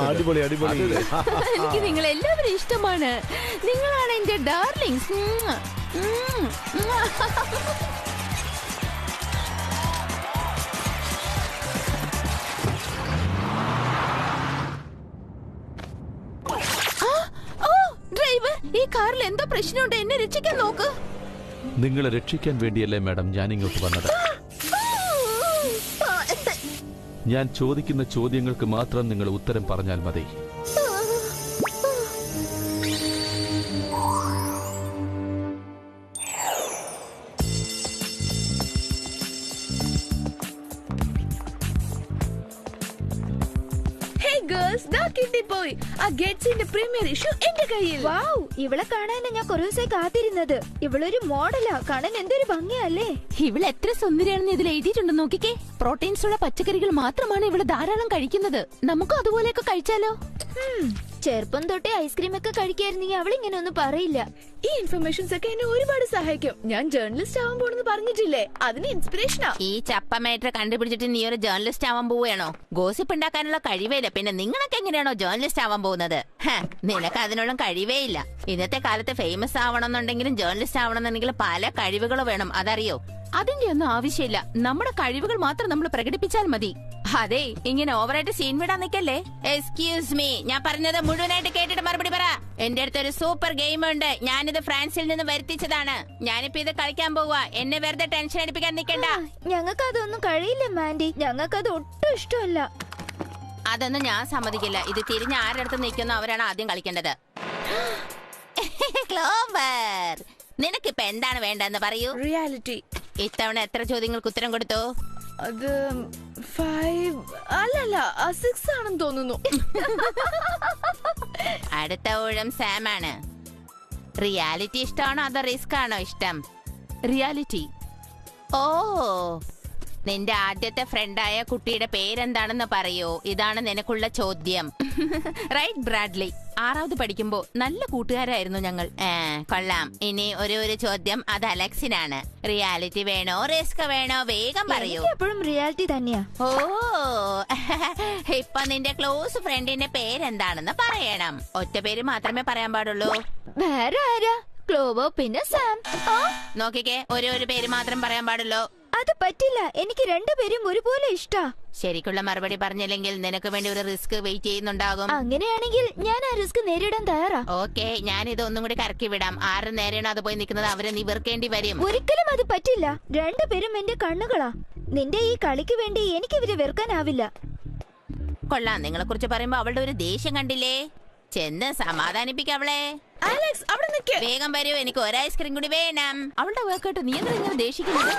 അടിപൊളി അടിപൊളി. എനിക്ക് നിങ്ങൾ എല്ലാവരും ഇഷ്ടമാണ്. നിങ്ങളാണ് എന്റെ ഡാർലിങ്സ്. ഡ്രൈവർ, ഈ കാറിൽ എന്തോ പ്രശ്നമുണ്ട്. എന്നെ രക്ഷിക്കാൻ നോക്ക്. നിങ്ങളെ രക്ഷിക്കാൻ വേണ്ടിയല്ലേ മാഡം ഞാൻ ഇങ്ങോട്ട് വന്നത്. ഞാൻ ചോദിക്കുന്ന ചോദ്യങ്ങൾക്ക് മാത്രം നിങ്ങൾ ഉത്തരം പറഞ്ഞാൽ മതി. ഇവളെ കാണാനാ ഞാൻ കുറേ ദിവസമായി കാത്തിരുന്നത്. ഇവളൊരു മോഡലാ. കാണാൻ എന്തൊരു ഭംഗിയല്ലേ. ഇവള് എത്ര സുന്ദരിയാണെന്ന് ഇതിൽ എഴുതിയിട്ടുണ്ട്. നോക്കിക്കേ, പ്രോട്ടീൻസ് ഉള്ള പച്ചക്കറികൾ മാത്രമാണ് ഇവള് ധാരാളം കഴിക്കുന്നത്. നമുക്കും അതുപോലെയൊക്കെ കഴിച്ചാലോ? ചെറുപ്പം തൊട്ടേ ഐസ്ക്രീം ഒക്കെ കഴിക്കായിരുന്നെങ്കിൽ അവൾ ഇങ്ങനെ ഒന്നും പറയില്ല. ഈ ഇൻഫർമേഷൻസ് ഒക്കെ എന്നെ ഒരുപാട് സഹായിക്കും. ഞാൻ ജേർണലിസ്റ്റ് ആവാൻ പോണെന്ന് പറഞ്ഞിട്ടില്ലേ, അതിന് ഇൻസ്പിറേഷനാ. ഈ ചപ്പമേറ്റർ കണ്ടുപിടിച്ചിട്ട് നീ ഒരു ജേർണലിസ്റ്റ് ആവാൻ പോവുകയാണോ? ഗോസിപ്പ് ഉണ്ടാക്കാനുള്ള കഴിവേയില്ല, പിന്നെ നിങ്ങളൊക്കെ എങ്ങനെയാണോ ജേർണലിസ്റ്റ് ആവാൻ പോകുന്നത്? നിനക്ക് അതിനുള്ള കഴിവേ ഇല്ല. ഇന്നത്തെ കാലത്ത് ഫേമസ് ആവണമെന്നുണ്ടെങ്കിലും ജേർണലിസ്റ്റ് ആവണമെന്നുണ്ടെങ്കിലും പല കഴിവുകൾ വേണം, അതറിയോ? അതിന്റെ ഒന്നും ആവശ്യമില്ല. നമ്മുടെ കഴിവുകൾ മാത്രം നമ്മൾ പ്രകടിപ്പിച്ചാൽ മതി. അതെ, ഇങ്ങനെ ഓവറായിട്ട് സീൻ വിടാൻ നിൽക്കല്ലേ. എക്സ്ക്യൂസ് മീ, ഞാൻ പറഞ്ഞത് മുഴുവനായിട്ട് കേട്ടിട്ട് മറുപടി പറ. എന്റെ അടുത്തൊരു സൂപ്പർ ഗെയിം ഉണ്ട്. ഞാനിത് ഫ്രാൻസിൽ നിന്ന് വരുത്തിച്ചതാണ്. ഞാനിപ്പോ ഇത് കളിക്കാൻ പോവാ. എന്നെ വെറുതെ ടെൻഷൻ അടിപ്പിക്കാൻ നിൽക്കണ്ട. ഞങ്ങൾക്ക് അതൊന്നും കഴിയില്ല മാൻഡി. ഞങ്ങൾക്കത് ഒട്ടും ഇഷ്ടമല്ല. അതൊന്നും ഞാൻ സമ്മതിക്കില്ല. ഇത് തിരിഞ്ഞ് ആരടുത്ത് നിൽക്കുന്ന അവരാണ് ആദ്യം കളിക്കേണ്ടത്. ക്ലോവർ, നിനക്കിപ്പോ എന്താണ് വേണ്ടെന്ന് പറയൂ. റിയാലിറ്റി. ഇത്തവണ എത്ര ചോദ്യങ്ങൾക്ക് ഉത്തരം കൊടുത്തു? അത് 5 അല്ലല്ല 6 ആണെന്ന് തോന്നുന്നു. അടുത്ത ഊഴം സാമാണ്. റിയാലിറ്റി ഇഷ്ടമാണോ അതോ റിസ്ക് ആണോ ഇഷ്ടം? റിയാലിറ്റി. ഓ, നിന്റെ ആദ്യത്തെ ഫ്രണ്ടായ കുട്ടിയുടെ പേരെന്താണെന്ന് പറയൂ. ഇതാണ് നിനക്കുള്ള ചോദ്യം. Right Bradley. 6ാவது പഠിക്കുമ്പോ നല്ല കൂട്ടുകാരായിരുന്നു ഞങ്ങൾ. കൊള്ളാം. ഇനി ഒരു ചോദ്യം, അത് അലക്സിനാണ്. റിയാലിറ്റി വേണോ റിസ്ക് വേണോ? വേഗം പറയൂ. എപ്പോഴും റിയാലിറ്റി തന്നെയാ. ഓ, ഇപ്പൊ നിന്റെ ക്ലോസ് ഫ്രണ്ടിന്റെ പേരെന്താണെന്ന് പറയണം. ഒറ്റ പേര് മാത്രമേ പറയാൻ പാടുള്ളൂ. വേറെ ആരാ? ക്ലോവോ പിന്നെ സാം. നോക്കിക്കേ, ഒരു പേര് മാത്രം പറയാൻ പാടുള്ളൂ. അത് പറ്റില്ല. എനിക്ക് രണ്ടുപേരും ഒരുപോലെ ഇഷ്ടാ. ശരിക്കുള്ള മറുപടി പറഞ്ഞില്ലെങ്കിൽ നിനക്ക് വേണ്ടി ഒരു റിസ്ക് വെയിറ്റ് ചെയ്യുന്നുണ്ടാകും. അങ്ങനെയാണെങ്കിൽ ഞാൻ ആ റിസ്ക് നേരിടാൻ തയ്യാറാ. ഓക്കെ, ഞാൻ ഇത് ഒന്നും കൂടി കറക്കി വിടാം. ആരും നേരെയാണോ അത് പോയി നിൽക്കുന്നത് അവരെ നീ വെറുക്കേണ്ടി വരും. ഒരിക്കലും അത് പറ്റില്ല. രണ്ടുപേരും എന്റെ കണ്ണുകളാ. നിന്റെ ഈ കളിക്ക് വേണ്ടി എനിക്ക് ഇവരെ വെറുക്കാനാവില്ല. കൊള്ളാം. നിങ്ങളെ കുറിച്ച് പറയുമ്പോ അവളുടെ ഒരു ദേഷ്യം കണ്ടില്ലേ? ചെന്ന് സമാധാനിപ്പിക്ക അവളെ. അലക്സ്, അവിടെ നിൽക്ക്. വേഗം വരൂ, എനിക്ക് ഒരു ഐസ്ക്രീം കൂടി വേണം. അവളുടെ വേർക്കോട്ട് നീ എന്തിനാ ഇങ്ങനെ ദേഷിക്കുന്നത്?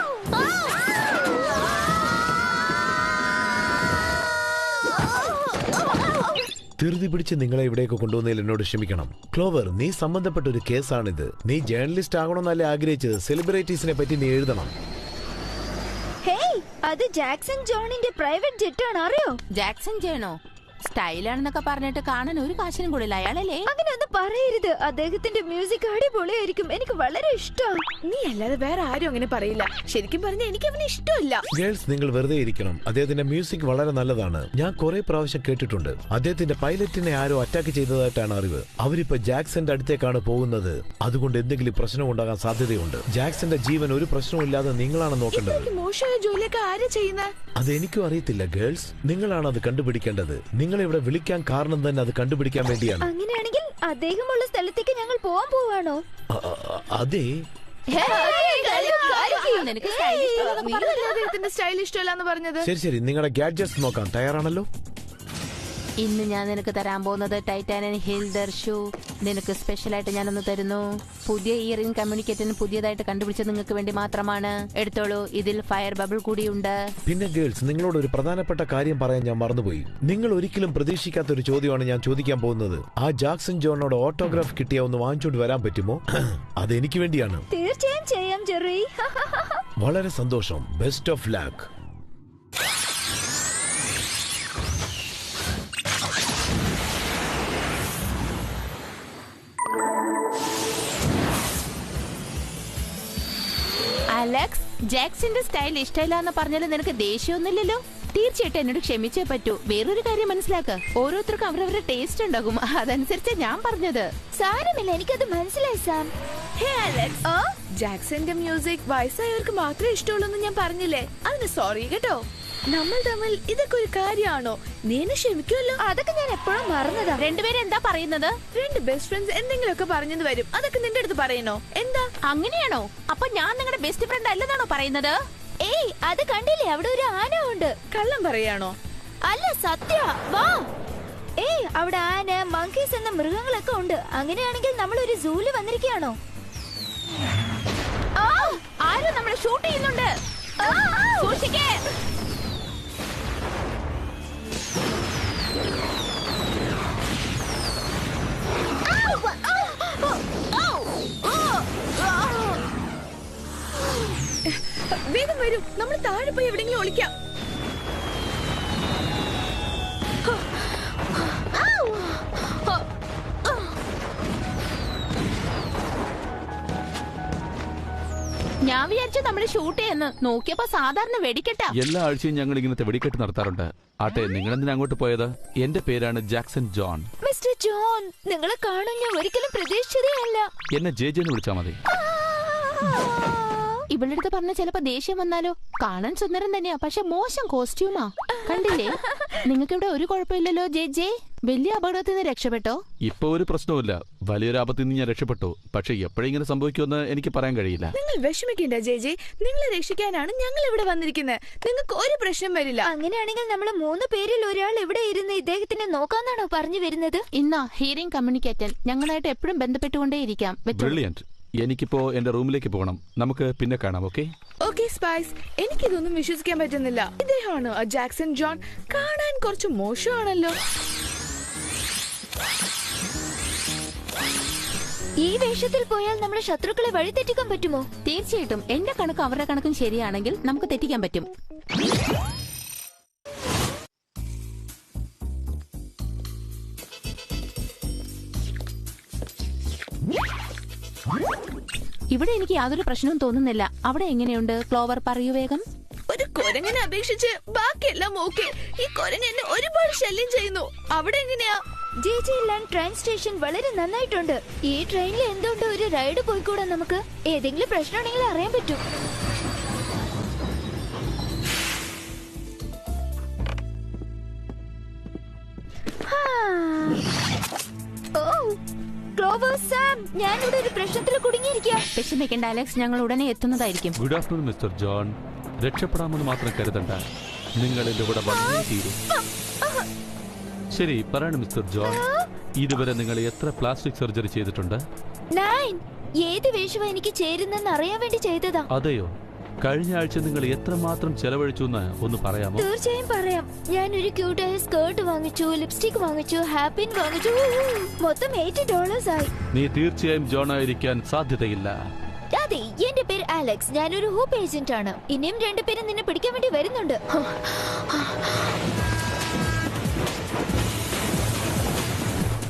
ധൃതി പിടിച്ച് നിങ്ങളെ ഇവിടേക്ക് കൊണ്ടുവന്നതിൽ എന്നോട് ക്ഷമിക്കണം. ക്ലോവർ, നീ സംബന്ധപ്പെട്ട ഒരു കേസാണിത്. നീ ജേർണലിസ്റ്റ് ആകണമെന്നല്ലേ ആഗ്രഹിച്ചത്? സെലിബ്രിറ്റീസിനെ പറ്റി നീ എഴുതണം. ഹേയ്, അത് ജാക്സൺ ജോണിന്റെ പ്രൈവറ്റ് ജെറ്റ് ആണ്, അറിയോ? ജാക്സൺ ജോണോ? സ്റ്റൈലാണെന്നൊക്കെ പറഞ്ഞിട്ട് കാണാൻ ഒരു കാശിനും കൂടില്ല അയാളല്ലേ? അങ്ങനെയൊന്നും പറയരുത്. അദ്ദേഹത്തിന്റെ മ്യൂസിക് അടിപൊളിയായിരിക്കും. എനിക്ക് വളരെ ഇഷ്ടമാണ്. നീ അല്ലാതെ വേറെ ആരും അങ്ങനെ പറയില്ല. ശരിക്കും പറഞ്ഞ എനിക്ക് അവനെ ഇഷ്ടമല്ല. ഗേൾസ്, നിങ്ങൾ വെറുതെ ഇരിക്കണം. അദ്ദേഹത്തിന്റെ മ്യൂസിക് വളരെ നല്ലതാണ്. ഞാൻ കുറെ പ്രാവശ്യം കേട്ടിട്ടുണ്ട്. അദ്ദേഹത്തിന്റെ പൈലറ്റിനെ ആരോ അറ്റാക്ക് ചെയ്തതായിട്ടാണ് അറിവ്. അവരിപ്പോ ജാക്സന്റെ അടുത്തേക്കാണ് പോകുന്നത്. അതുകൊണ്ട് എന്തെങ്കിലും പ്രശ്നം ഉണ്ടാകാൻ സാധ്യതയുണ്ട്. ജാക്സന്റെ ജീവൻ ഒരു പ്രശ്നമില്ലാതെ നിങ്ങളാണ് നോക്കേണ്ടത്. മോശമായ ജോലിയൊക്കെ ആരാ ചെയ്യുന്നത്? അത് എനിക്കും അറിയത്തില്ല ഗേൾസ്. നിങ്ങളാണ് അത് കണ്ടുപിടിക്കേണ്ടത്. നിങ്ങളെ ഇവിടെ വിളിക്കാൻ കാരണം തന്നെ അത് കണ്ടുപിടിക്കാൻ വേണ്ടിയാണ്. അങ്ങനെയാണെങ്കിൽ അദ്ദേഹമുള്ള സ്ഥലത്തേക്ക് ഞങ്ങൾ പോവാൻ പോവാണോ? അതെ. സ്റ്റൈൽ ഇഷ്ടമല്ലാന്ന് പറഞ്ഞത്. ശരി, നിങ്ങളുടെ ഗാഡ്ജറ്റ്സ് നോക്കാം. തയ്യാറാണല്ലോ? ഇന്ന് ഞാൻ നിനക്ക് തരാൻ പോകുന്നത് ടൈറ്റാനിയൻ ഹിൽഡർ ഷൂ. നിനക്ക് സ്പെഷ്യലായിട്ട് ഞാനൊന്ന് തരുന്നു. പുതിയ ഇയറിംഗ് കമ്മ്യൂണിക്കേറ്ററിന് പുതിയതായിട്ട് കണ്ടുപിടിച്ചത് നിങ്ങൾക്ക് വേണ്ടി മാത്രമാണ്. എടുത്തോളൂ, ഇതിൽ ഫയർ ബബിൾ കൂടിയുണ്ട്. പിന്നെ ഗേൾസ്, നിങ്ങളോട് ഒരു പ്രധാനപ്പെട്ട കാര്യം പറയാൻ ഞാൻ മറന്നുപോയി. നിങ്ങൾ ഒരിക്കലും പ്രതീക്ഷിക്കാത്ത ഒരു ചോദ്യമാണ് ഞാൻ ചോദിക്കാൻ പോകുന്നത്. ആ ജാക്സൺ ജോണിനോട് ഓട്ടോഗ്രാഫ് കിട്ടിയ ഒന്ന് വാങ്ങിച്ചോണ്ട് വരാൻ പറ്റുമോ? അതെനിക്ക് വേണ്ടിയാണ്. തീർച്ചയായും ചെയ്യാം ജെറി. വളരെ സന്തോഷം. Best of luck. അലക്സ്, ജാക്സന്റെ സ്റ്റൈൽ ഇഷ്ടമില്ല എന്ന് പറഞ്ഞാലും നിനക്ക് ദേഷ്യമൊന്നുമില്ലല്ലോ? തീർച്ചയായിട്ടും എന്നോട് ക്ഷമിച്ചേ പറ്റൂ. വേറൊരു കാര്യം മനസ്സിലാക്ക, ഓരോരുത്തർക്കും അവരവരുടെ ടേസ്റ്റ് ഉണ്ടാകും. അതനുസരിച്ച് ഞാൻ പറഞ്ഞത്. സാരമില്ല, എനിക്കത് മനസ്സിലായി സാം. ഹേ അലക്സ്, ജാക്സന്റെ മ്യൂസിക് വയസ്സായവർക്ക് മാത്രമേ ഇഷ്ടമുള്ളൂ ഞാൻ പറഞ്ഞില്ലേ? അതിന് സോറി കേട്ടോ. നമ്മൾ തമ്മിൽ ഇതൊക്കെ ഒരു കാര്യമാണോ? നീ എന്നെ ക്ഷമിക്കുമല്ലോ. അതൊക്കെ ഞാൻ എപ്പോഴും മറന്നതാ. രണ്ടുപേരും എന്താ പറയുന്നത്? രണ്ട് ബെസ്റ്റ് ഫ്രണ്ട്സ് എന്തെങ്കിലുമൊക്കെ പറഞ്ഞത് വരും. അതൊക്കെ നിന്റെ അടുത്ത് പറയണോ? എന്താ അങ്ങനെയാണോ? അപ്പൊ ഞാൻ നിങ്ങളുടെ ബെസ്റ്റ് ഫ്രണ്ട് അല്ലെന്നാണോ പറയുന്നത്? ഏയ്, അത് കണ്ടില്ലേ, അവിടെ ഒരു ആന ഉണ്ട്. കള്ളം പറയാണോ? അല്ല, സത്യ. വാ. ഏയ്, അവിടെ ആന, മങ്കീസ് എന്ന മൃഗങ്ങളൊക്കെ ഉണ്ട്. അങ്ങനെയാണെങ്കിൽ നമ്മൾ ഒരു സൂല് വന്നിരിക്കുകയാണോ? ആരും നമ്മളെ ഷൂട്ട് ചെയ്യുന്നുണ്ട്. സൂക്ഷിക്കേ. വേഗം വരൂ, നമ്മൾ താഴെ പോയി എവിടെയെങ്കിലും ഒളിക്കാം. ഞാൻ വിചാരിച്ചു നമ്മള് ഷൂട്ട് ചെയ്യുന്നു. നോക്കിയപ്പോ സാധാരണ വെടിക്കെട്ടാ. എല്ലാ ആഴ്ചയും ഞങ്ങൾ ഇങ്ങനത്തെ വെടിക്കെട്ട് നടത്താറുണ്ട്. ആട്ടെ, നിങ്ങൾ എന്തിനാ അങ്ങോട്ട് പോയത്? എന്റെ പേരാണ് ജാക്സൺ ജോൺ. മിസ്റ്റർ ജോൺ, നിങ്ങളെ കാണാൻ ഞാൻ ഒരിക്കലും പ്രതീക്ഷിച്ചതേ അല്ല. എന്നെ ജെ എന്ന് വിളിച്ചാ മതി. ഇവളുടെ അടുത്ത് പറഞ്ഞ ചിലപ്പോ ദേഷ്യം വന്നാലോ? കാണാൻ സുന്ദരം തന്നെയാ, പക്ഷെ മോശം കോസ്റ്റ്യൂമാ. കണ്ടില്ലേ? നിങ്ങൾക്ക് ഇവിടെ ഒരു കുഴപ്പമില്ലല്ലോ ജെ? വലിയ അപകടത്തിൽ നിന്ന് രക്ഷപ്പെട്ടോ? ഇപ്പൊ ഒരു പ്രശ്നവുമില്ല. വലിയൊരു ആപത്തിൽ നിന്ന് ഞാൻ രക്ഷപ്പെട്ടു. പക്ഷെ എപ്പോഴെങ്ങനെ സംഭവിക്കുമെന്ന് എനിക്ക് പറയാൻ കഴിയില്ല. നിങ്ങൾ വിഷമിക്കണ്ട ജെ. നിങ്ങളെ രക്ഷിക്കാനാണ് ഞങ്ങൾ ഇവിടെ വന്നിരിക്കുന്നത്. നിങ്ങൾക്ക് ഒരു പ്രശ്നം വരില്ല. അങ്ങനെയാണെങ്കിൽ നമ്മൾ 3 പേരിൽ ഒരാൾ ഇവിടെ ഇരുന്ന് ഇദ്ദേഹത്തിനെ നോക്കാന്നാണോ പറഞ്ഞു വരുന്നത്? ഇന്നാ ഹിയറിംഗ് കമ്മ്യൂണിക്കേറ്റർ ഞങ്ങളായിട്ട് എപ്പോഴും ബന്ധപ്പെട്ടുകൊണ്ടേയിരിക്കാം. ബ്രില്യന്റ്. എനിക്കിപ്പോ എന്റെ റൂമിലേക്ക് പോകണം. നമുക്ക് പിന്നെ കാണാം. ഓക്കെ ഓക്കെ സ്പൈസ്, എനിക്കിതൊന്നും വിശ്വസിക്കാൻ പറ്റുന്നില്ല. ഇദ്ദേഹമാണോ ആ ജാക്സൺ ജോൺ? കാണാൻ കുറച്ച് മോശമാണല്ലോ. ഈ വേഷത്തിൽ പോയാൽ നമ്മുടെ ശത്രുക്കളെ വഴിതെറ്റിക്കാൻ പറ്റുമോ? തീർച്ചയായിട്ടും. എന്റെ കണക്കും അവരുടെ കണക്കും ശരിയാണെങ്കിൽ നമുക്ക് തെറ്റിക്കാൻ പറ്റും. ഇവിടെ എനിക്ക് യാതൊരു പ്രശ്നവും തോന്നുന്നില്ല. അവിടെ എങ്ങനെയുണ്ട് ക്ലോവർ? പറയൂ വേഗം. ഒരു കുരങ്ങനെ അപേക്ഷിച്ച് ബാക്കിയെല്ലാം ഓക്കെ. ഈ കുരങ്ങ് എന്നെ ഒരുപാട് ശല്യം ചെയ്യുന്നു. അവിടെ എങ്ങനെയാ? ജെ ലാൻഡ് ട്രെയിൻ സ്റ്റേഷൻ വളരെ നന്നായിട്ടുണ്ട്. ഈ ട്രെയിനിൽ എന്തുകൊണ്ട് ഒരു റൈഡ് പോയിക്കൂടാ നമുക്ക്? ഏതെങ്കിലും പ്രശ്നമുണ്ടെങ്കിൽ അറിയാൻ പറ്റും. ക്ലോവർ, സാം, ഞാനിവിടെ ഒരു പ്രശ്നത്തിൽ കുടുങ്ങിയിരിക്കാം. വിഷമിക്കേണ്ട അലക്സ്, ഞങ്ങൾ ഉടനെ എത്തുന്നതായിരിക്കും. Good afternoon Mister John. രക്ഷപ്പെടാമെന്ന് മാത്രം കരുതണ്ട. നിങ്ങൾ എന്റെ കൂടെ വന്നേ തീരും. ശരി, പറയണം മിസ്റ്റർ ജോൺ. ഇതുവരെ നിങ്ങൾ എത്ര പ്ലാസ്റ്റിക് സർജറി ചെയ്തിട്ടുണ്ട്? 9. ഏത് വേഷമാ എനിക്ക് ചേരുന്നെന്ന് അറിയാൻ വേണ്ടി ചെയ്തതാ. അതെയോ? കഴിഞ്ഞ ആഴ്ച നിങ്ങൾ എത്രമാത്രം ചെലവഴിച്ചു എന്ന് ഒന്ന് പറയാമോ? തീർച്ചയായും പറയാം. ഞാൻ ഒരു ക്യൂട്ടായ സ്കേർട്ട് വാങ്ങിച്ചു, ലിപ്സ്റ്റിക് വാങ്ങിച്ചു, ഹാപ്പിൻ വാങ്ങിച്ചു. മൊത്തം $80 ആയി. നീ തീർച്ചയായും ജോൺ ആയിരിക്കാൻ സാധ്യതയില്ല. അതെ, എന്റെ പേര് അലക്സ്. ഞാനൊരു ഹൂപ്പ് ഏജന്റ് ആണ്. ഇനിയും 2 പേരും നിന്നെ പിടിക്കാൻ വേണ്ടി വരുന്നുണ്ട്.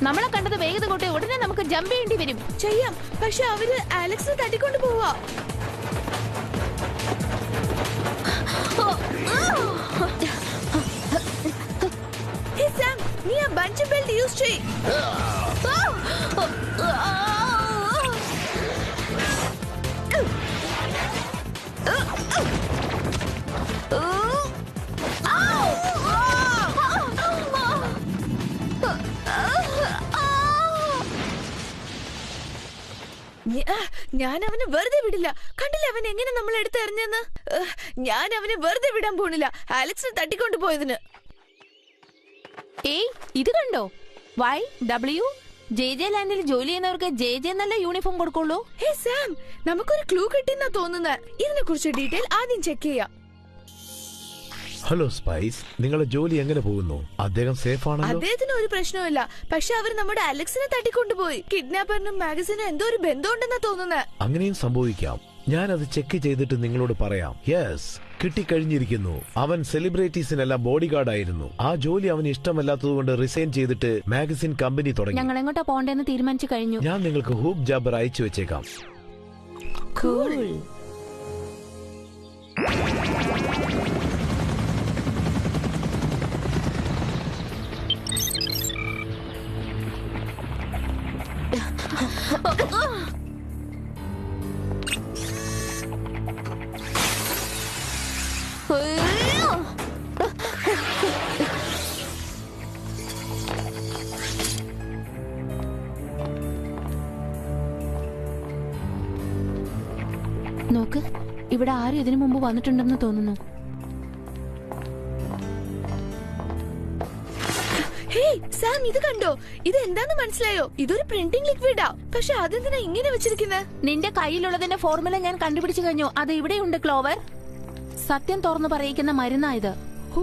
നമ്മളെ കണ്ടത് വേഗത കൂട്ടി ഉടനെ നമുക്ക് ജമ്പ് ചെയ്യേണ്ടി വരും. ചെയ്യാം, പക്ഷെ അവര് അലക്സിനെ തട്ടിക്കൊണ്ട് പോവാ. ഹേ സാം, നീ ആ ബഞ്ച് ബെൽറ്റ് യൂസ് ചെയ്യ്. ഞാൻ അവനെ വെറുതെ വിടില്ല. കണ്ടില്ല അവൻ എങ്ങനെ നമ്മൾ എടുത്തെറിഞ്ഞെന്ന്? ഞാൻ അവനെ വെറുതെ വിടാൻ പോണില്ല, അലക്സിനെ തട്ടിക്കൊണ്ടു പോയതിന്. ഏയ്, ഇത് കണ്ടോ? YW ജെ ലാൻഡിൽ ജോലി ചെയ്യുന്നവർക്ക് ജെ എന്നുള്ള യൂണിഫോം കൊടുക്കുള്ളൂ. ഹേ സാം, നമുക്കൊരു ക്ലൂ കിട്ടിയെന്നാ തോന്നുന്നത്. ഇതിനെ കുറിച്ച് ഡീറ്റെയിൽ ആദ്യം ചെക്ക് ചെയ്യാം. ഹലോ സ്പൈസ്, നിങ്ങളുടെ ജോലി എങ്ങനെ പോകുന്നു? അദ്ദേഹം സേഫ് ആണല്ലോ? അദ്ദേഹത്തിന് ഒരു പ്രശ്നവുമില്ല. പക്ഷെ അവർ നമ്മുടെ അലക്സിനെ തട്ടിക്കൊണ്ടുപോയി. കിഡ്നാപ്പറിനും മാഗസിനും എന്തോ ഒരു ബന്ധമുണ്ടെന്നാ തോന്നുന്നത്. അങ്ങനെയും സംഭവിക്കാം. ഞാനത് ചെക്ക് ചെയ്തിട്ട് നിങ്ങളോട് പറയാം. യെസ്, കിട്ടിക്കഴിഞ്ഞിരിക്കുന്നു. അവൻ സെലിബ്രിറ്റീസിനെല്ലാം ബോഡി ഗാർഡ് ആയിരുന്നു. ആ ജോലി അവന് ഇഷ്ടമല്ലാത്തതുകൊണ്ട് റിസൈൻ ചെയ്തിട്ട് മാഗസിൻ കമ്പനി തുടങ്ങി. ഞങ്ങൾ എങ്ങോട്ടാ പോണ്ടെന്ന് തീരുമാനിച്ചു കഴിഞ്ഞു. ഞാൻ നിങ്ങൾക്ക് ഹൂപ്പ് ജാബർ അയച്ചു വെച്ചേക്കാം. കൂൾ. നോക്ക്, ഇവിടെ ആരും ഇതിനു മുമ്പ് വന്നിട്ടുണ്ടെന്ന് തോന്നുന്നു. സാം, ഇത് കണ്ടോ? ഇത് എന്താന്ന് മനസ്സിലായോ? ഇതൊരു പ്രിന്റിംഗ് ലിക്വിഡാ. പക്ഷെ അതെന്തിനാ ഇങ്ങനെ വെച്ചിരിക്കുന്നത്? നിന്റെ കയ്യിലുള്ളതിന്റെ ഫോർമുല ഞാൻ കണ്ടുപിടിച്ചു കഴിഞ്ഞു. അത് ഇവിടെയുണ്ട് ക്ലോവർ. സത്യം തുറന്നു പറയിക്കുന്ന മരുന്നായത്. ഓ,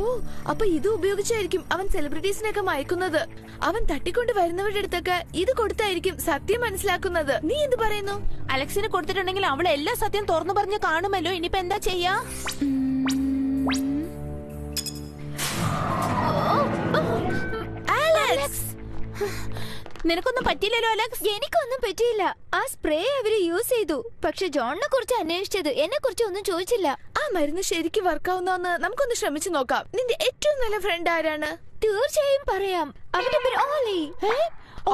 അപ്പൊ ഇത് ഉപയോഗിച്ചായിരിക്കും അവൻ സെലിബ്രിറ്റീസിനെയൊക്കെ മയക്കുന്നത്. അവൻ തട്ടിക്കൊണ്ട് വരുന്നവരുടെ അടുത്തൊക്കെ ഇത് കൊടുത്തായിരിക്കും സത്യം മനസ്സിലാക്കുന്നത്. നീ എന്ത് പറയുന്നു? അലക്സിന് കൊടുത്തിട്ടുണ്ടെങ്കിൽ അവൾ എല്ലാ സത്യം തുറന്നു പറഞ്ഞ് കാണുമല്ലോ. ഇനിയിപ്പോ എന്താ ചെയ്യാ? നിനക്കൊന്നും പറ്റിയില്ലല്ലോ അലക്സ്? എനിക്കൊന്നും പറ്റിയില്ല. ആ സ്പ്രേ അവര് യൂസ് ചെയ്തു. പക്ഷെ ജോണിനെ കുറിച്ച് അന്വേഷിച്ചത് എന്നെ കുറിച്ച് ഒന്നും ചോദിച്ചില്ല. ആ മരുന്ന് ശരിക്കും വർക്കാവുന്നോന്ന് നമുക്കൊന്ന് ശ്രമിച്ചു നോക്കാം. നിന്റെ ഏറ്റവും നല്ല ഫ്രണ്ട് ആരാണ്? തീർച്ചയായും പറയാം. അവന്റെ പേര് ഓലി.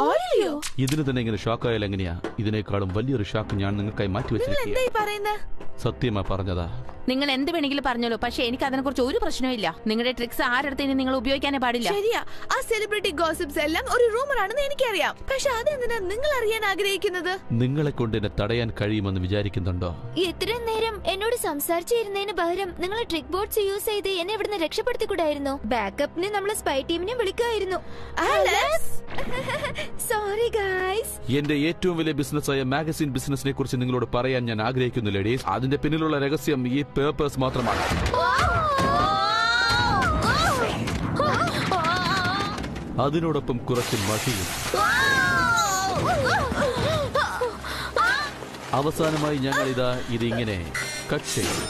ഓലിയോ? ഇതിന് തന്നെ ഇങ്ങനെ ഷോക്കായാൽ എങ്ങനെയാ? ഇതിനേക്കാളും വലിയൊരു ഷോക്ക് ഞാൻ നിങ്ങൾക്കായി മാറ്റി നിങ്ങൾ വെച്ചിരിക്കുക. എന്തായി പറയുന്നത്? സത്യമാ പറഞ്ഞതാ. നിങ്ങൾ എന്ത് വേണമെങ്കിലും പറഞ്ഞോളൂ, പക്ഷെ എനിക്ക് അതിനെ കുറിച്ച് ഒരു പ്രശ്നവും. നിങ്ങളുടെ ട്രിക്സ് ആരടുത്ത് ഇനി നിങ്ങൾ ഉപയോഗിക്കാനേ പാടില്ല. ശരിയാ, ആ സെലിബ്രിറ്റി ഗോസിപ്സ് എല്ലാം ഒരു റൂമർ ആണെന്ന് എനിക്കറിയാം. പക്ഷെ അതെന്തിനാ നിങ്ങൾ അറിയാൻ ആഗ്രഹിക്കുന്നത്? നിങ്ങളെ കൊണ്ട് എന്നെ തടയാൻ കഴിയുമെന്ന് വിചാരിക്കുന്നുണ്ടോ? ഇത്രയും നേരം എന്നോട് സംസാരിച്ചിരുന്നതിന് പകരം നിങ്ങൾ ട്രിക്ക് ബോർഡ്സ് യൂസ് ചെയ്ത് എന്നെ ഇവിടുന്ന് രക്ഷപ്പെടുത്തിക്കൂടായിരുന്നു. ബാക്കപ്പിന് നമ്മളെ സ്പൈ ടീമിനെ വിളിക്കുമായിരുന്നു. Sorry guys. എന്റെ ഏറ്റവും വലിയ ബിസിനസ്സായ മാഗസിൻ ബിസിനസിനെ കുറിച്ച് നിങ്ങളോട് പറയാൻ ഞാൻ ആഗ്രഹിക്കുന്നു ലേഡീസ്. അതിന്റെ പിന്നിലുള്ള രഹസ്യം ഈ പേപ്പേഴ്സ് മാത്രമാണ്. അതിനോടൊപ്പം കുറച്ച് മഷിയും. അവസാനമായി ഞങ്ങൾ ഇതിങ്ങനെ കട്ട് ചെയ്യും.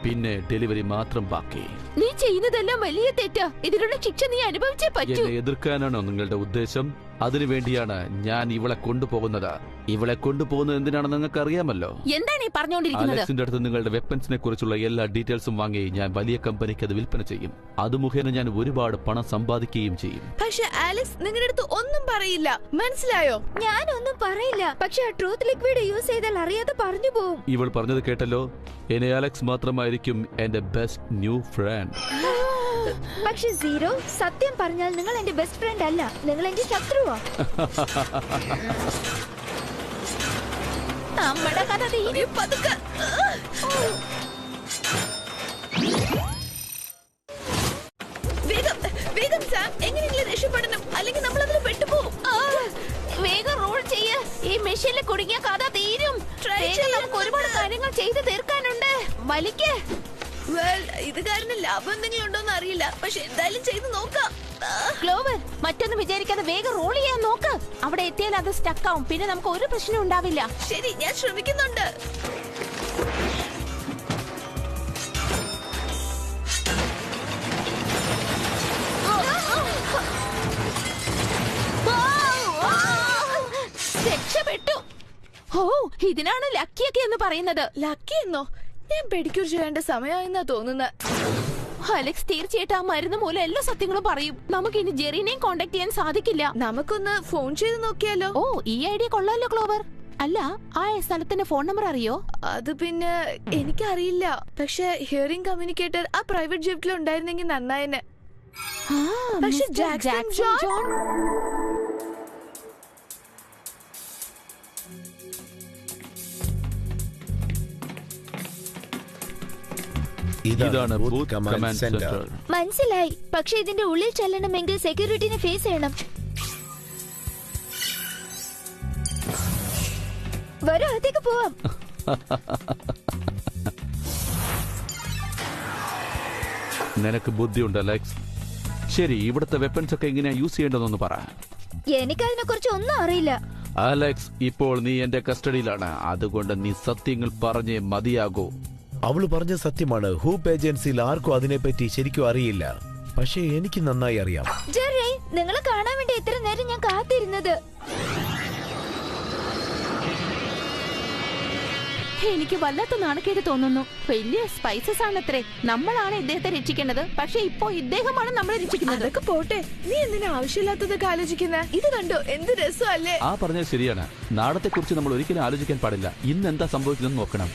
പിന്നെ ഡെലിവറി മാത്രം ബാക്കി. നീ ചെയ്യുന്നതെല്ലാം വലിയ തെറ്റാ. ഇതിനുള്ള ശിക്ഷ നീ അനുഭവിച്ചേ പറ്റൂ. എന്നെ എതിർക്കാനാണോ നിങ്ങളുടെ ഉദ്ദേശം? അതിനുവേണ്ടിയാണ് ഞാൻ ഇവളെ കൊണ്ടുപോകുന്നത്. ഇവളെ കൊണ്ടുപോകുന്നത് എന്തിനാണെന്ന് നിങ്ങൾക്ക് അറിയാമല്ലോ. എന്താണ് ഈ പറഞ്ഞുകൊണ്ടിരിക്കുന്നത്? അലക്സിന്റെ അടുത്ത് നിങ്ങളുടെ വെപ്പൻസിനെ കുറിച്ചുള്ള എല്ലാ ഡീറ്റെയിൽസും വാങ്ങി ഞാൻ വലിയ കമ്പനിക്ക് അത് വിൽപ്പന ചെയ്യും. അത് മുഖേന ഞാൻ ഒരുപാട് പണം സമ്പാദിക്കുകയും ചെയ്യും. പക്ഷെ ആലക്സ് നിങ്ങളുടെ അടുത്ത് ഒന്നും പറയില്ല, മനസ്സിലായോ? ഞാനൊന്നും പറയില്ല. പക്ഷെ ആ ട്രൂത്ത് ലിക്വിഡ് യൂസ് ചെയ്താൽ അറിയാതെ പറഞ്ഞു പോവും. ഇവൾ പറഞ്ഞത് കേട്ടല്ലോ. എന്നെ അലക്സ് മാത്രമായിരിക്കും എന്റെ ബെസ്റ്റ് ന്യൂ ഫ്രണ്ട്. പക്ഷെ സീറോ, സത്യം പറഞ്ഞാൽ നിങ്ങൾ എന്റെ ബെസ്റ്റ് ഫ്രണ്ട് അല്ല, നിങ്ങൾ എന്റെ ശത്രുവാ. നമ്മുടെ കഥ തീരും. പതുക്കെ. വേഗം വേഗം സാം, എങ്ങനെയെങ്കിലും രക്ഷപ്പെടണം, അല്ലെങ്കിൽ നമ്മൾ അതിൽ പെട്ടുപോകും. വേഗം റോൾ ചെയ്യ്. ഈ മെഷീനിൽ കുടുങ്ങിയ കഥ തീരും. നമുക്ക് ഒരുപാട് കാര്യങ്ങൾ ചെയ്ത് തീർക്കാനുണ്ട്. വലിക്ക്. ഇത് കാരണം ലാഭം എന്തെങ്കിലും ഉണ്ടോന്ന് അറിയില്ല, പക്ഷെ എന്തായാലും ചെയ്ത് നോക്കാം. ക്ലോവർ, മറ്റൊന്നും വിചാരിക്കാതെ വേഗം റോൾ ചെയ്യാൻ നോക്ക്. അവിടെ എത്തിയാൽ അത് സ്റ്റക്ക് ആവും. പിന്നെ നമുക്ക് ഒരു പ്രശ്നം ഉണ്ടാവില്ല. ശരി, ഞാൻ ശ്രമിക്കുന്നുണ്ട്. രക്ഷപ്പെട്ടു. ഓ, ഇതിനാണ് ലക്കിയൊക്കെ എന്ന് പറയുന്നത്. ലക്കി എന്നോ? ഞാൻ പെഡിക്യൂർ ചെയ്യേണ്ട സമയമായെന്നാ തോന്നുന്നത്. അലക്സ് തീർച്ചയായിട്ടും ആ മരുന്ന് മൂലം എല്ലാ സത്യങ്ങളും പറയും. നമുക്ക് ഇനി ജെറിനെയും കോണ്ടാക്ട് ചെയ്യാൻ സാധിക്കില്ല. നമുക്കൊന്ന് ഫോൺ ചെയ്ത് നോക്കിയാലോ? ഓ, ഈ ഐഡിയ കൊള്ളാലോ ക്ലോവർ. അല്ല, ആ സ്ഥലത്തിന്റെ ഫോൺ നമ്പർ അറിയോ? അത് പിന്നെ എനിക്കറിയില്ല. പക്ഷെ ഹിയറിംഗ് കമ്മ്യൂണിക്കേറ്റർ ആ പ്രൈവറ്റ് ജെറ്റിൽ ഉണ്ടായിരുന്നെങ്കിൽ നന്നായെന്നെ. പക്ഷെ ജാക്സൺ ജോൺ ഇതാണ് ബൂത്ത് കമാൻഡ് സെന്റർ. മനസ്സിലായി. പക്ഷെ ഇതിന്റെ ഉള്ളിൽ ചെല്ലണമെങ്കിൽ സെക്യൂരിറ്റിനെ ഫേസ് ചെയ്യണം. വരൂ, അകത്തേക്ക് പോവാം. നിനക്ക് ബുദ്ധിയുണ്ട് അലക്സ്. ശരി, ഇവിടുത്തെ വെപ്പൺസ് ഒക്കെ എങ്ങനെയാ യൂസ് ചെയ്യേണ്ടതെന്ന് പറ. എനിക്കതിനെ കുറിച്ച് ഒന്നും അറിയില്ല. അലക്സ്, ഇപ്പോൾ നീ എന്റെ കസ്റ്റഡിയിലാണ്. അതുകൊണ്ട് നീ സത്യങ്ങൾ പറഞ്ഞേ മതിയാകൂ. അവള് പറഞ്ഞ സത്യമാണ്. ഹൂപ്പ് ഏജൻസിയിൽ ആർക്കും അതിനെപ്പറ്റി ശരിക്കും അറിയില്ല. പക്ഷേ എനിക്ക് നന്നായി അറിയാം. ജെറി, നിങ്ങളെ കാണാൻ വേണ്ടി എത്ര നേരം ഞാൻ കാത്തിരുന്നത്. എനിക്ക് വല്ലാത്ത നാണക്കേട് തോന്നുന്നു. വലിയ സ്പൈസസ് ആണത്രേ. നമ്മളാണ് ഇദ്ദേഹത്തെ രക്ഷിക്കേണ്ടത്, പക്ഷെ ഇപ്പോ ഇദ്ദേഹമാണ് നമ്മളെ രക്ഷിക്കുന്നത്. അതൊക്കെ പോട്ടെ, നീ എന്തിനാ ആവശ്യമില്ലാത്തതൊക്കെ ആലോചിക്കുന്ന? ഇത് കണ്ടോ, എന്ത് രസമല്ലേ? ആ പറഞ്ഞത് ശരിയാണ്. നാളത്തെ കുറിച്ച് നമ്മൾ ഒരിക്കലും ആലോചിക്കാൻ പാടില്ല. ഇന്ന് എന്താ സംഭവിക്കുന്നതെന്ന് നോക്കണം.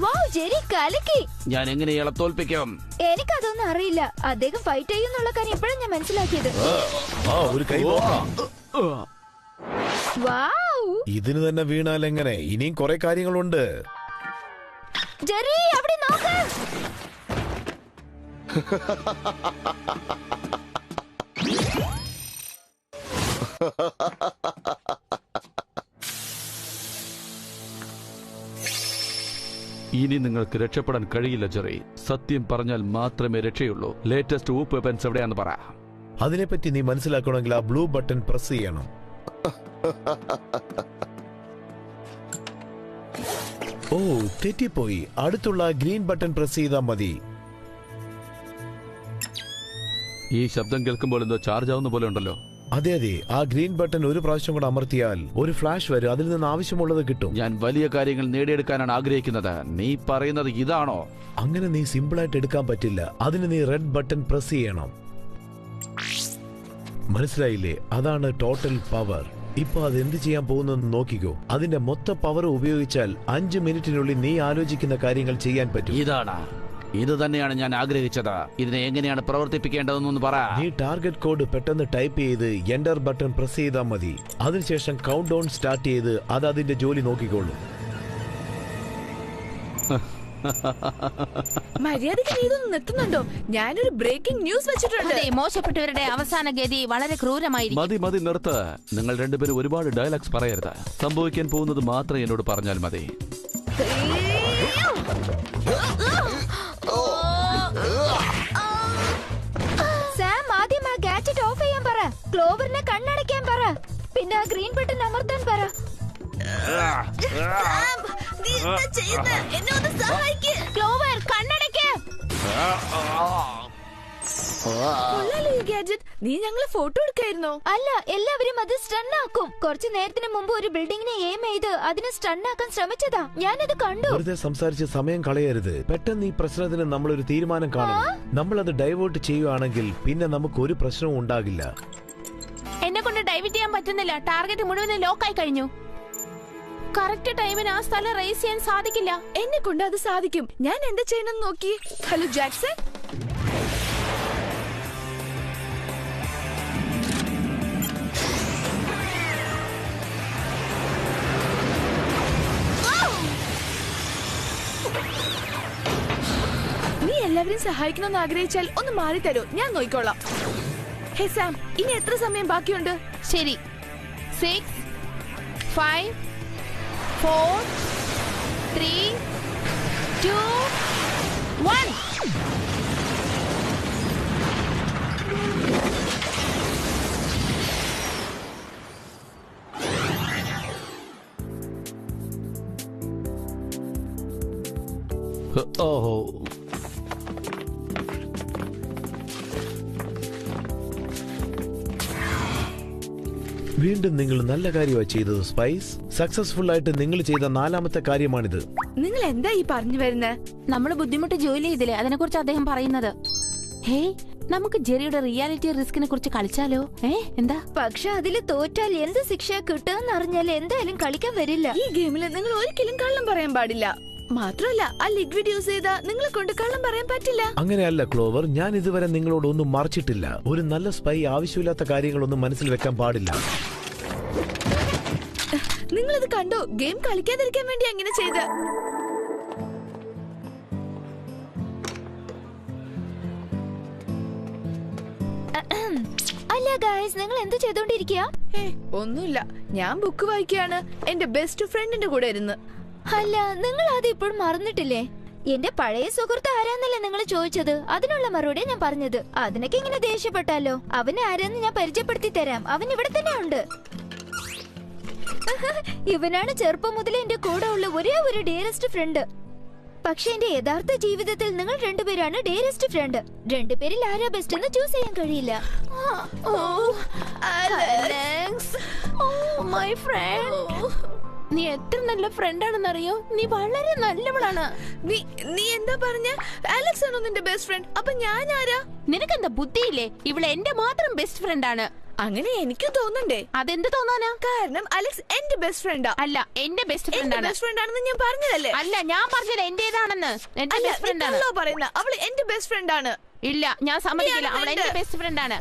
വൗ, ജെറി കലക്കി. ഞാൻ എങ്ങനെ ഇയാളെ തോൽപ്പിക്കും? എനിക്കതൊന്നും അറിയില്ല. അദ്ദേഹം ഫൈറ്റ് ചെയ്യുന്നുള്ള കാര്യം ഇപ്പോഴും ഞാൻ മനസ്സിലാക്കിയത്. ഒരു കൈ നോക്കാം. വൗ, ഇതിന് തന്നെ വീണാൽ എങ്ങനെ? ഇനിയും കുറെ കാര്യങ്ങളുണ്ട്. ജെറി അവിടെ നോക്ക്. ഇനി നിങ്ങൾക്ക് രക്ഷപ്പെടാൻ കഴിയില്ല ജെറി. സത്യം പറഞ്ഞാൽ മാത്രമേ രക്ഷയുള്ളൂ. ലേറ്റസ്റ്റ് ഊപ്പ് വെപ്പൻസ് എവിടെയാന്ന് പറ. അതിനെപ്പറ്റി നീ മനസ്സിലാക്കണമെങ്കിൽ ആ ബ്ലൂ ബട്ടൺ പ്രസ് ചെയ്യണം. ഓ, തെറ്റിപ്പോയി. അടുത്തുള്ള ഗ്രീൻ ബട്ടൺ പ്രസ് ചെയ്താൽ മതി. ഈ ശബ്ദം കേൾക്കുമ്പോൾ എന്തോ ചാർജ് ആവുന്ന പോലെ ഉണ്ടല്ലോ. അതെ അതെ, ആ ഗ്രീൻ ബട്ടൺ ഒരു പ്രാവശ്യം കൂടെ അമർത്തിയാൽ ഒരു ഫ്ലാഷ് വരും. അതിൽ നിന്ന് ആവശ്യമുള്ളത് കിട്ടും. ഞാൻ വലിയ കാര്യങ്ങൾ നേടിയെടുക്കാനാണ് ആഗ്രഹിക്കുന്നത്. നീ പറയുന്നത് ഇതാണോ? അങ്ങനെ നീ സിമ്പിളായിട്ട് എടുക്കാൻ പറ്റില്ല. അതിന് നീ റെഡ് ബട്ടൺ പ്രസ് ചെയ്യണം. മനസ്സിലായില്ലേ? അതാണ് ടോട്ടൽ പവർ. ഇപ്പൊ അത് എന്ത് ചെയ്യാൻ പോകുന്നെന്ന് നോക്കിക്കോ. അതിന്റെ മൊത്ത പവർ ഉപയോഗിച്ചാൽ 5 മിനിറ്റിനുള്ളിൽ നീ ആലോചിക്കുന്ന കാര്യങ്ങൾ ചെയ്യാൻ പറ്റും. ഇതാണ്, ഇത് തന്നെയാണ് ഞാൻ ആഗ്രഹിച്ചത്. ഇതിനെ എങ്ങനെയാണ് പ്രവർത്തിപ്പിക്കേണ്ടതെന്നൊന്ന് പറ. നീ ടാർഗറ്റ് കോഡ് പെട്ടെന്ന് ടൈപ്പ് ചെയ്ത് എന്റർ ബട്ടൺ പ്രസ് ചെയ്താൽ മതി. അതിനുശേഷം കൗണ്ട് ഡൗൺ സ്റ്റാർട്ട് ചെയ്ത് അത് അതിന്റെ ജോലി നോക്കിക്കോളൂ. മര്യാദയ്ക്ക് നീ ഇതൊന്നും നിർത്തുന്നുണ്ടോ? ഞാനൊരു ബ്രേക്കിംഗ് ന്യൂസ് വെച്ചിട്ടുണ്ട്. അതെ, മോശപ്പെട്ടവരുടെ അവസാന ഗതി വളരെ ക്രൂരമായിരിക്കും. മതി മതി, നിർത്ത്. നിങ്ങൾ രണ്ടുപേരും ഒരുപാട് ഡയലോഗ്സ് പറയരുത്. സംഭവിക്കാൻ പോകുന്നത് മാത്രം എന്നോട് പറഞ്ഞാൽ മതി. സാം, ആദ്യം ആ ഗാഡ്ജറ്റ് ഓഫ് ചെയ്യാൻ പറ. ക്ലോവറിനെ കണ്ണടയ്ക്കാൻ പറ. പിന്നെ ആ ഗ്രീൻ ബട്ടൺ അമർത്താൻ പറ. ക്ലോവർ, കണ്ണടയ്ക്ക്. നീ ഞങ്ങളെ ഫോട്ടോ എടുക്കായിരുന്നോ? അല്ല, എല്ലാവരും അത് സ്റ്റണ്ണാക്കും. കുറച്ചു നേരത്തിന് മുമ്പ് ഒരു ബിൽഡിങ്ങിനെ എയിം ചെയ്ത് അതിനെ സ്റ്റണ്ണാക്കാൻ ശ്രമിച്ചതാ. ഞാനത് കണ്ടു. വെറുതെ സംസാരിച്ച് സമയം കളയരുത്. പെട്ടെന്ന് ഈ പ്രശ്നത്തിന് നമ്മളൊരു തീരുമാനം കാണണം. നമ്മളത് ഡൈവേർട്ട് ചെയ്യുകയാണെങ്കിൽ പിന്നെ നമുക്ക് ഒരു പ്രശ്നവും ഉണ്ടാകില്ല. എന്നെ കൊണ്ട് ഡൈവേർട്ട് ചെയ്യാൻ പറ്റുന്നില്ല. ടാർഗറ്റ് മുഴുവൻ ലോക്കായി കഴിഞ്ഞു. കറക്റ്റ് ടൈമിന് ആ സ്ഥലം റേസ് ചെയ്യാൻ സാധിക്കില്ല. എന്നെ കൊണ്ട് അത് സാധിക്കും. ഞാൻ എന്താ ചെയ്യണമെന്ന് നോക്കി. Hello Jackson. നീ എല്ലാവരും സഹായിക്കണമെന്ന് ആഗ്രഹിച്ചാൽ ഒന്ന് മാറി തരൂ, ഞാൻ നോക്കിക്കോളാം. ഹേ സാം, ഇനി എത്ര സമയം ബാക്കിയുണ്ട്? ശരി, 6, 5, 4, 3, 2, 1. ഓഹോ, വീണ്ടും നിങ്ങൾ നല്ല കാര്യമാണ് ചെയ്തത് സ്പൈസ്. സക്സസ്ഫുൾ ആയിട്ട് നിങ്ങൾ ചെയ്ത 4ാമത്തെ കാര്യമാണിത്. നിങ്ങൾ എന്താ ഈ പറഞ്ഞു വരുന്നത്? നമ്മള് ബുദ്ധിമുട്ട് ജോലി ചെയ്തില്ലേ, അതിനെ കുറിച്ച് അദ്ദേഹം പറയുന്നത്. ഹേയ്, നമുക്ക് ജെറിയുടെ റിയാലിറ്റി റിസ്കിനെ കുറിച്ച് കളിച്ചാലോ? എന്താ? പക്ഷെ അതില് തോറ്റാൽ എന്ത് ശിക്ഷ കിട്ടുമെന്ന് അറിഞ്ഞാൽ എന്തായാലും കളിക്കാൻ വരില്ല. ഈ ഗെയിമിൽ നിങ്ങൾ ഒരിക്കലും കള്ളം പറയാൻ പാടില്ല. മാത്രമല്ല, ആ ലിക്വിഡ് യൂസ് ചെയ്താ നിങ്ങളെ കൊണ്ട് കള്ളം പറയാൻ പറ്റില്ല. അങ്ങനെയല്ല ക്ലോവർ, ഞാൻ ഇതുവരെ നിങ്ങളോട് ഒന്നും മറച്ചിട്ടില്ല. ഒരു നല്ല സ്പൈ ആവശ്യമില്ലാത്ത കാര്യങ്ങളൊന്നും മനസ്സിൽ വെക്കാൻ പാടില്ല. നിങ്ങളിത് കണ്ടോ? ഗെയിം കളിക്കാതിരിക്കാൻ വേണ്ടി അങ്ങനെ ചെയ്ത. അല്ല ഗൈസ്, നിങ്ങൾ എന്ത് ചെയ്തോണ്ടിരിക്കുക? ഒന്നുമില്ല, ഞാൻ ബുക്ക് വായിക്കുകയാണ്. എന്റെ ബെസ്റ്റ് ഫ്രണ്ടിന്റെ കൂടെ ഇരുന്ന്. അല്ല, നിങ്ങൾ അത് ഇപ്പോഴും മറന്നിട്ടില്ലേ? എന്റെ പഴയ സുഹൃത്ത് ആരാന്നല്ലേ നിങ്ങൾ ചോദിച്ചത്? അതിനുള്ള മറുപടി ഞാൻ പറഞ്ഞത്. അതിനൊക്കെ ഇങ്ങനെ ദേഷ്യപ്പെട്ടാലോ? അവനെ ആരാന്ന് ഞാൻ പരിചയപ്പെടുത്തി തരാം. അവൻ ഇവിടെ തന്നെ ഉണ്ട്. ഇവനാണ് ചെറുപ്പം മുതലേ എന്റെ കൂടെ ഉള്ള ഒരേ ഒരു ഡിയറസ്റ്റ് ഫ്രണ്ട്. പക്ഷെ എന്റെ യഥാർത്ഥ ജീവിതത്തിൽ നിങ്ങൾ രണ്ടുപേരാണ് ഡെയറസ്റ്റ് ഫ്രണ്ട്. രണ്ടുപേരിൽ ആരാ ബെസ്റ്റ് എന്ന് ചൂസ് ചെയ്യാൻ കഴിയില്ല. മൈ ഫ്രണ്ട്, നീ എത്ര നല്ല ഫ്രണ്ട് ആണെന്നറിയോ? നീ വളരെ നല്ലവളാണ്. നീ എന്താ പറഞ്ഞ? അലക്സ് ആണോ നിന്റെ ബെസ്റ്റ് ഫ്രണ്ട്? അപ്പൊ ഞാൻ ആരാ? നിനക്കെന്താ ബുദ്ധിയില്ലേ? ഇവള് എന്റെ മാത്രം ബെസ്റ്റ് ഫ്രണ്ട് ആണ്. അങ്ങനെ എനിക്ക് തോന്നണ്ടേ? അതെന്ത് തോന്നാനാ? കാരണം അലക്സ് എന്റെ ബെസ്റ്റ് ഫ്രണ്ടാ. അല്ല, എന്റെ ബെസ്റ്റ് ഫ്രണ്ട് ആണ്. ബെസ്റ്റ് ഫ്രണ്ട് ആണെന്ന് ഞാൻ പറഞ്ഞതല്ലേ? അല്ല, ഞാൻ പറഞ്ഞത് എന്റേതാണെന്ന്. എന്റെ ബെസ്റ്റ് ഫ്രണ്ട് ആണ്. പറയുന്ന അവള് എന്റെ ബെസ്റ്റ് ഫ്രണ്ട് ആണ്. ഇല്ല, ഞാൻ സമ്മതിക്കില്ല. അവൾ എന്റെ ബെസ്റ്റ് ഫ്രണ്ട് ആണ്.